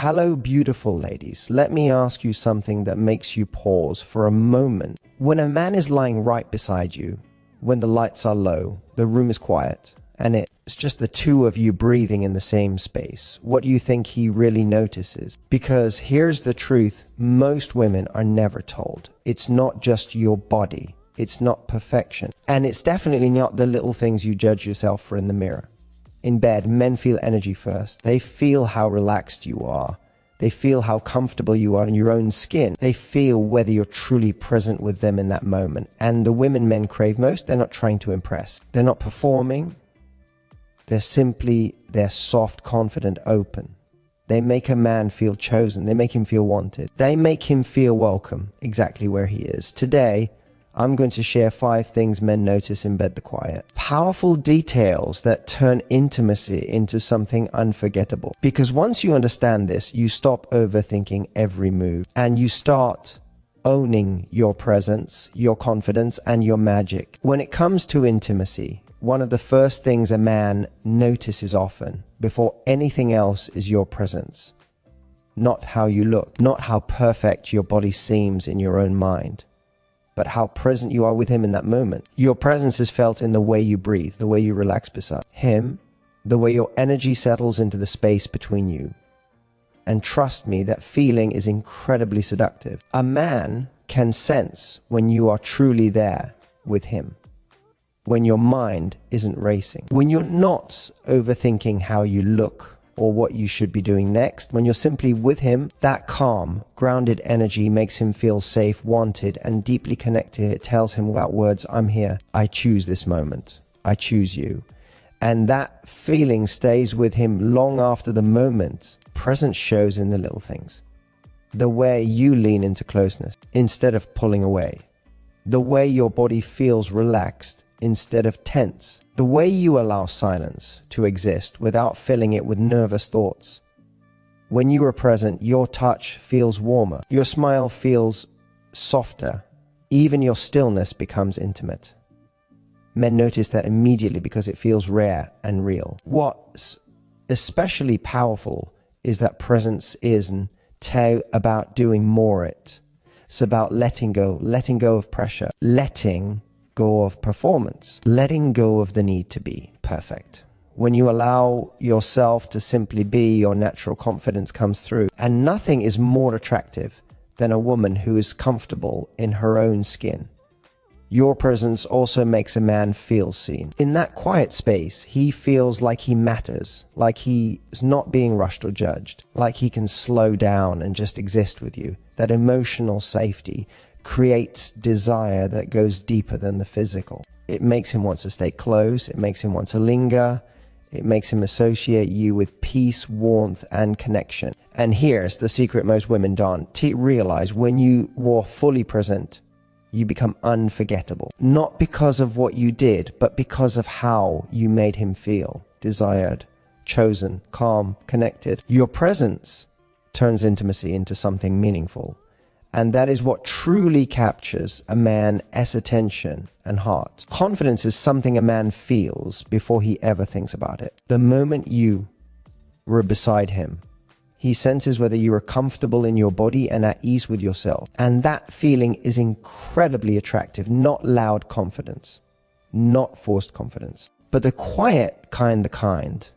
Hello, beautiful ladies. Let me ask you something that makes you pause for a moment. When a man is lying right beside you, when the lights are low, the room is quiet, and it's just the two of you breathing in the same space, what do you think he really notices? Because here's the truth, most women are never told. It's not just your body. It's not perfection. And it's definitely not the little things you judge yourself for in the mirror. In bed, men feel energy first. They feel how relaxed you are. They feel how comfortable you are in your own skin. They feel whether you're truly present with them in that moment. And the women men crave most, they're not trying to impress. They're not performing. They're soft, confident, open. They make a man feel chosen. They make him feel wanted. They make him feel welcome exactly where he is. Today, I'm going to share 5 things men notice in bed the quiet. Powerful details that turn intimacy into something unforgettable. Because once you understand this, you stop overthinking every move and you start owning your presence, your confidence, and your magic. When it comes to intimacy, one of the first things a man notices often, before anything else, is your presence. Not how you look, not how perfect your body seems in your own mind, but how present you are with him in that moment. Your presence is felt in the way you breathe, the way you relax beside him, the way your energy settles into the space between you. And trust me, that feeling is incredibly seductive. A man can sense when you are truly there with him, when your mind isn't racing, when you're not overthinking how you look or what you should be doing next. When you're simply with him, that calm, grounded energy makes him feel safe, wanted, and deeply connected. It tells him without words, I'm here. I choose this moment. I choose you. And that feeling stays with him long after the moment. Presence shows in the little things. The way you lean into closeness instead of pulling away. The way your body feels relaxed instead of tense. The way you allow silence to exist without filling it with nervous thoughts. When you are present, your touch feels warmer. Your smile feels softer. Even your stillness becomes intimate. Men notice that immediately because it feels rare and real. What's especially powerful is that presence isn't about doing more it. It's about letting go of pressure, letting go of performance, letting go of the need to be perfect. When you allow yourself to simply be, your natural confidence comes through. And nothing is more attractive than a woman who is comfortable in her own skin. Your presence also makes a man feel seen. In that quiet space, he feels like he matters, like he is not being rushed or judged, like he can slow down and just exist with you. That emotional safety creates desire that goes deeper than the physical. It makes him want to stay close. It makes him want to linger. It makes him associate you with peace, warmth, and connection. And here's the secret most women don't realize. When you are fully present, you become unforgettable. Not because of what you did, but because of how you made him feel. Desired, chosen, calm, connected. Your presence turns intimacy into something meaningful. And that is what truly captures a man's attention and heart. Confidence is something a man feels before he ever thinks about it. The moment you were beside him, he senses whether you are comfortable in your body and at ease with yourself. And that feeling is incredibly attractive, not loud confidence, not forced confidence, but the quiet kind,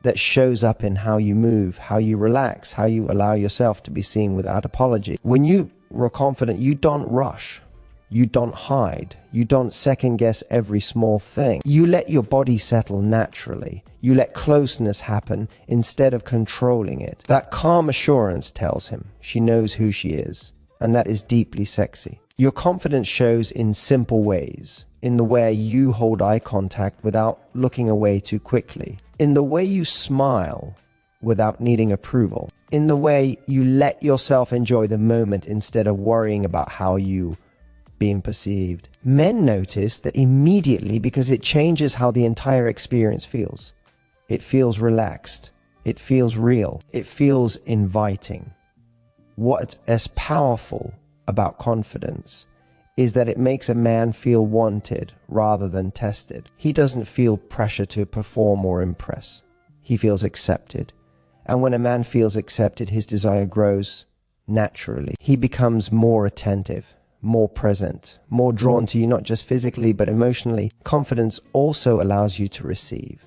that shows up in how you move, how you relax, how you allow yourself to be seen without apology. When you are confident, you don't rush, you don't hide, you don't second guess every small thing. You let your body settle naturally. You let closeness happen instead of controlling it. That calm assurance tells him she knows who she is, and that is deeply sexy. Your confidence shows in simple ways, in the way you hold eye contact without looking away too quickly, in the way you smile without needing approval, in the way you let yourself enjoy the moment instead of worrying about how you being perceived. Men notice that immediately because it changes how the entire experience feels. It feels relaxed. It feels real. It feels inviting. What is powerful about confidence is that it makes a man feel wanted rather than tested. He doesn't feel pressure to perform or impress. He feels accepted. And when a man feels accepted, his desire grows naturally. He becomes more attentive, more present, more drawn to you, not just physically, but emotionally. Confidence also allows you to receive.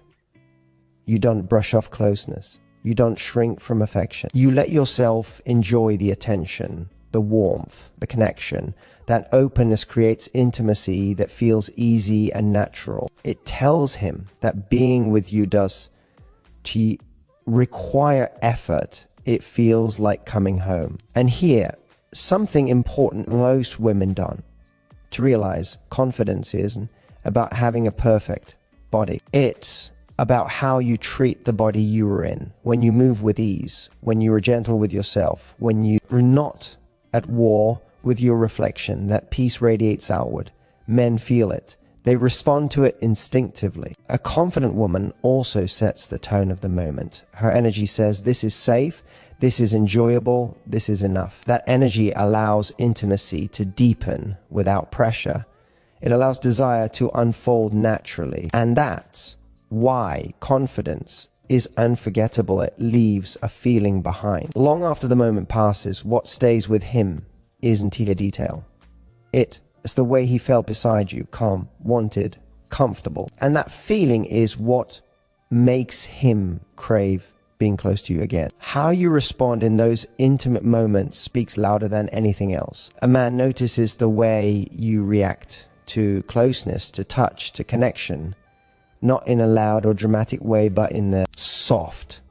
You don't brush off closeness. You don't shrink from affection. You let yourself enjoy the attention, the warmth, the connection. That openness creates intimacy that feels easy and natural. It tells him that being with you does require effort. It feels like coming home. And here, something important most women don't to realize: confidence isn't about having a perfect body. It's about how you treat the body you are in, when you move with ease, when you are gentle with yourself, when you are not at war with your reflection. That peace radiates outward. Men feel it. They respond to it instinctively. A confident woman also sets the tone of the moment. Her energy says, this is safe, this is enjoyable, this is enough. That energy allows intimacy to deepen without pressure. It allows desire to unfold naturally. And that's why confidence is unforgettable. It leaves a feeling behind. Long after the moment passes, what stays with him isn't a detail. It's the way he felt beside you, calm, wanted, comfortable. And that feeling is what makes him crave being close to you again. How you respond in those intimate moments speaks louder than anything else. A man notices the way you react to closeness, to touch, to connection, not in a loud or dramatic way, but in the soft,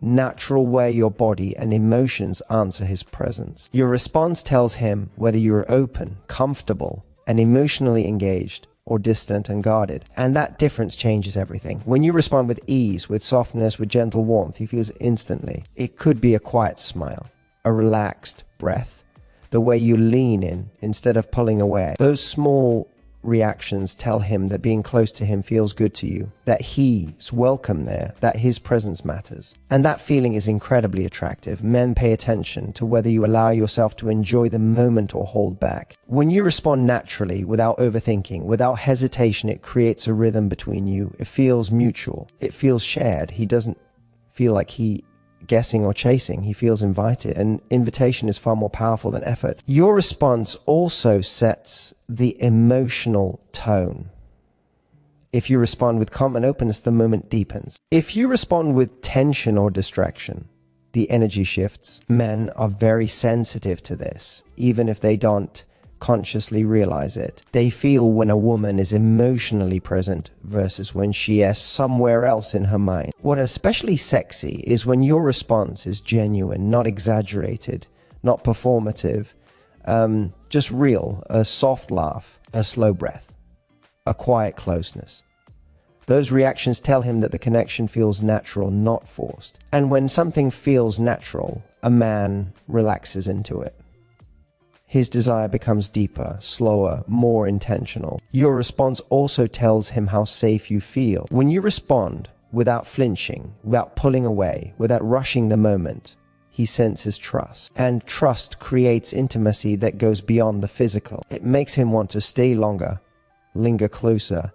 natural way your body and emotions answer his presence. Your response tells him whether you are open, comfortable, and emotionally engaged, or distant and guarded. And that difference changes everything. When you respond with ease, with softness, with gentle warmth, he feels instantly. It could be a quiet smile, a relaxed breath, the way you lean in instead of pulling away. Those small reactions tell him that being close to him feels good to you, that he's welcome there, that his presence matters. And that feeling is incredibly attractive. Men pay attention to whether you allow yourself to enjoy the moment or hold back. When you respond naturally, without overthinking, without hesitation, it creates a rhythm between you. It feels mutual. It feels shared. He doesn't feel like he guessing or chasing. He feels invited, and invitation is far more powerful than effort. Your response also sets the emotional tone. If you respond with calm and openness, the moment deepens. If you respond with tension or distraction, the energy shifts. Men are very sensitive to this, even if they don't consciously realize it. They feel when a woman is emotionally present versus when she is somewhere else in her mind. What especially sexy is when your response is genuine, not exaggerated, not performative, just real. A soft laugh, a slow breath, a quiet closeness. Those reactions tell him that the connection feels natural, not forced. And when something feels natural, a man relaxes into it. His desire becomes deeper, slower, more intentional. Your response also tells him how safe you feel. When you respond without flinching, without pulling away, without rushing the moment, he senses trust. And trust creates intimacy that goes beyond the physical. It makes him want to stay longer, linger closer,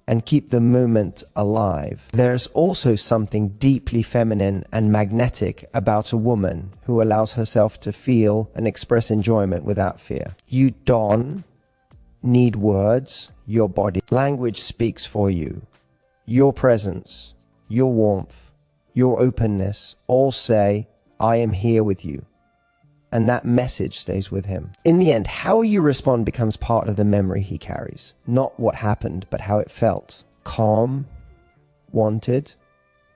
and keep the moment alive. There's also something deeply feminine and magnetic about a woman who allows herself to feel and express enjoyment without fear. You don't need words, your body language speaks for you. Your presence, your warmth, your openness all say, I am here with you. And that message stays with him. In the end, how you respond becomes part of the memory he carries. Not what happened, but how it felt. Calm, wanted,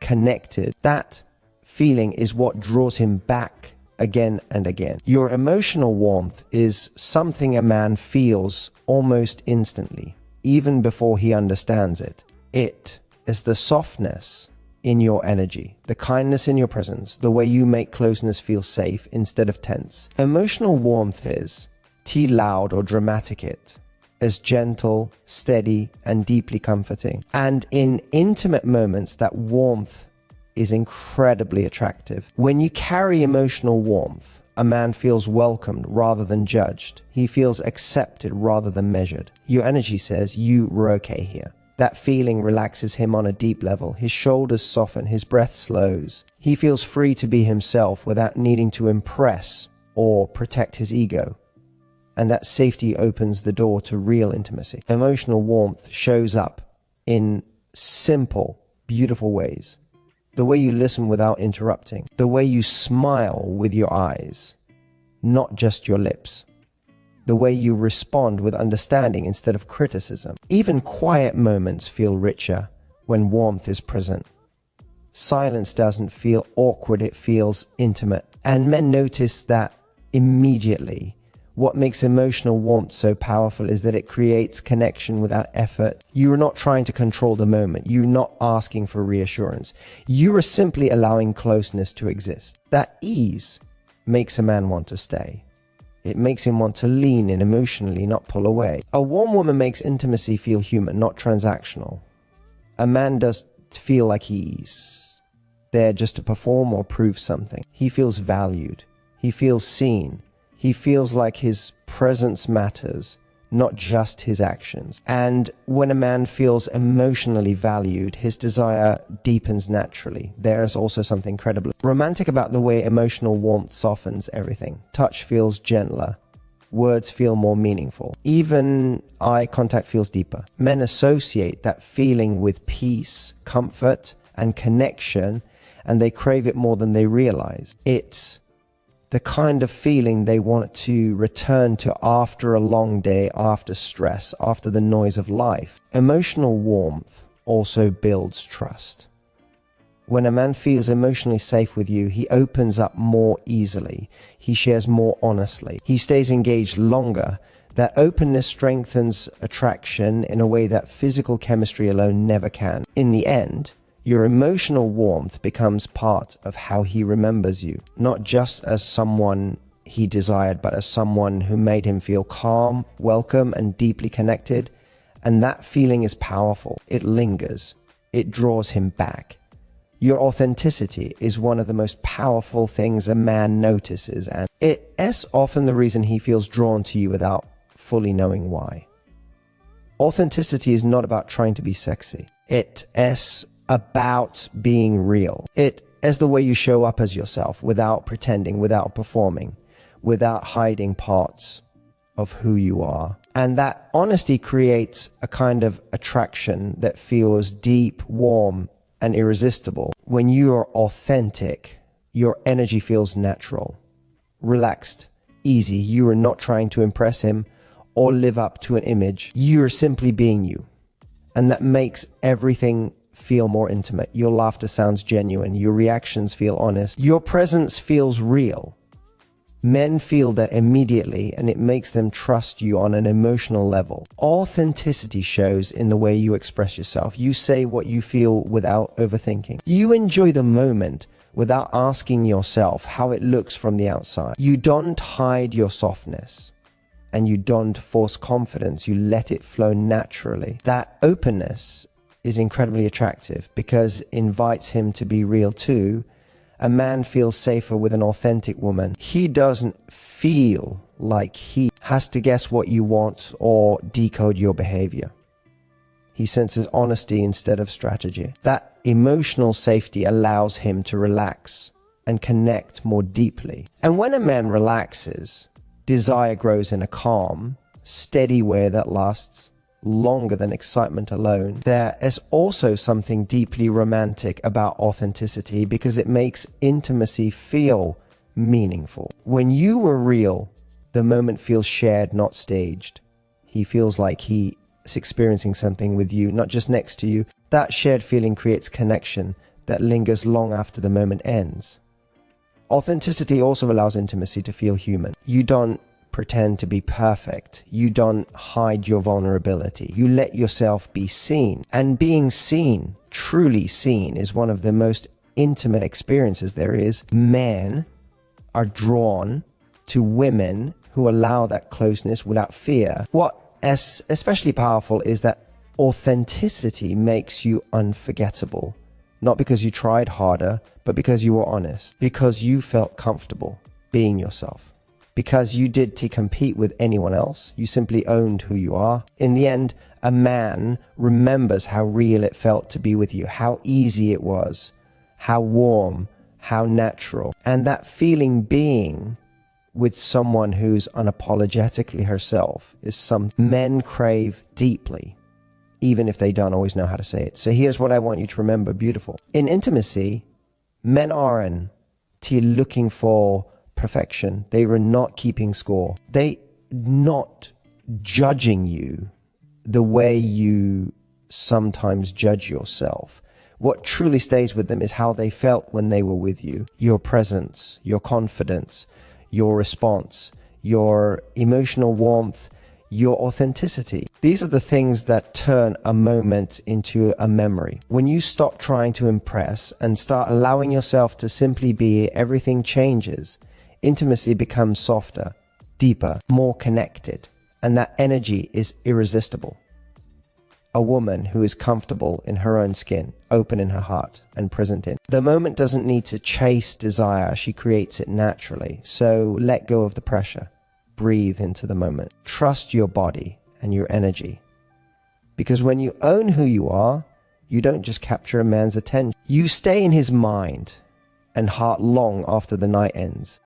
connected. That feeling is what draws him back again and again. Your emotional warmth is something a man feels almost instantly, even before he understands it. It is the softness in your energy, the kindness in your presence, the way you make closeness feel safe instead of tense. Emotional warmth is loud or dramatic, it is gentle, steady, and deeply comforting. And in intimate moments, that warmth is incredibly attractive. When you carry emotional warmth, a man feels welcomed rather than judged. He feels accepted rather than measured. Your energy says you were okay here. That feeling relaxes him on a deep level. His shoulders soften, his breath slows. He feels free to be himself without needing to impress or protect his ego. And that safety opens the door to real intimacy. Emotional warmth shows up in simple, beautiful ways. The way you listen without interrupting. The way you smile with your eyes, not just your lips. The way you respond with understanding instead of criticism. Even quiet moments feel richer when warmth is present. Silence doesn't feel awkward, it feels intimate. And men notice that immediately. What makes emotional warmth so powerful is that it creates connection without effort. You are not trying to control the moment. You're not asking for reassurance. You are simply allowing closeness to exist. That ease makes a man want to stay. It makes him want to lean in emotionally, not pull away. A warm woman makes intimacy feel human, not transactional. A man does feel like he's there just to perform or prove something. He feels valued. He feels seen. He feels like his presence matters, not just his actions. And when a man feels emotionally valued, his desire deepens naturally. There is also something incredibly romantic about the way emotional warmth softens everything. Touch feels gentler. Words feel more meaningful. Even eye contact feels deeper. Men associate that feeling with peace, comfort, and connection, and they crave it more than they realize. It's the kind of feeling they want to return to after a long day, after stress, after the noise of life. Emotional warmth also builds trust. When a man feels emotionally safe with you, he opens up more easily. He shares more honestly. He stays engaged longer. That openness strengthens attraction in a way that physical chemistry alone never can. In the end, your emotional warmth becomes part of how he remembers you, not just as someone he desired, but as someone who made him feel calm, welcome, and deeply connected. And that feeling is powerful. It lingers. It draws him back. Your authenticity is one of the most powerful things a man notices, and it is often the reason he feels drawn to you without fully knowing why. Authenticity is not about trying to be sexy. It is about being real. It is the way you show up as yourself without pretending, without performing, without hiding parts of who you are. And that honesty creates a kind of attraction that feels deep, warm, and irresistible. When you are authentic, your energy feels natural, relaxed, easy. You are not trying to impress him or live up to an image. You are simply being you. And that makes everything feel more intimate. Your laughter sounds genuine. Your reactions feel honest. Your presence feels real. Men feel that immediately, and it makes them trust you on an emotional level. Authenticity shows in the way you express yourself. You say what you feel without overthinking. You enjoy the moment without asking yourself how it looks from the outside. You don't hide your softness, and you don't force confidence. You let it flow naturally. That openness is incredibly attractive because it invites him to be real too. A man feels safer with an authentic woman. He doesn't feel like he has to guess what you want or decode your behavior. He senses honesty instead of strategy. That emotional safety allows him to relax and connect more deeply. And when a man relaxes, desire grows in a calm, steady way that lasts longer than excitement alone. There is also something deeply romantic about authenticity because it makes intimacy feel meaningful. When you are real, the moment feels shared, not staged. He feels like he is experiencing something with you, not just next to you. That shared feeling creates connection that lingers long after the moment ends. Authenticity also allows intimacy to feel human. You don't pretend to be perfect. You don't hide your vulnerability. You let yourself be seen. And being seen, truly seen, is one of the most intimate experiences there is. Men are drawn to women who allow that closeness without fear. What is especially powerful is that authenticity makes you unforgettable. Not because you tried harder, but because you were honest. Because you felt comfortable being yourself. Because you did to compete with anyone else. You simply owned who you are. In the end, A man remembers how real it felt to be with you, how easy it was, how warm, how natural. And that feeling being with someone who's unapologetically herself is something men crave deeply, even if they don't always know how to say it. So here's what I want you to remember, beautiful. In intimacy, men aren't looking for perfection. They are not keeping score. They not judging you the way you sometimes judge yourself. What truly stays with them is how they felt when they were with you. Your presence, your confidence, your response, your emotional warmth, your authenticity. These are the things that turn a moment into a memory. When you stop trying to impress and start allowing yourself to simply be, everything changes. Intimacy becomes softer, deeper, more connected, and that energy is irresistible. A woman who is comfortable in her own skin, open in her heart, and present in. The moment doesn't need to chase desire, she creates it naturally. So let go of the pressure. Breathe into the moment. Trust your body and your energy. Because when you own who you are, you don't just capture a man's attention. You stay in his mind and heart long after the night ends.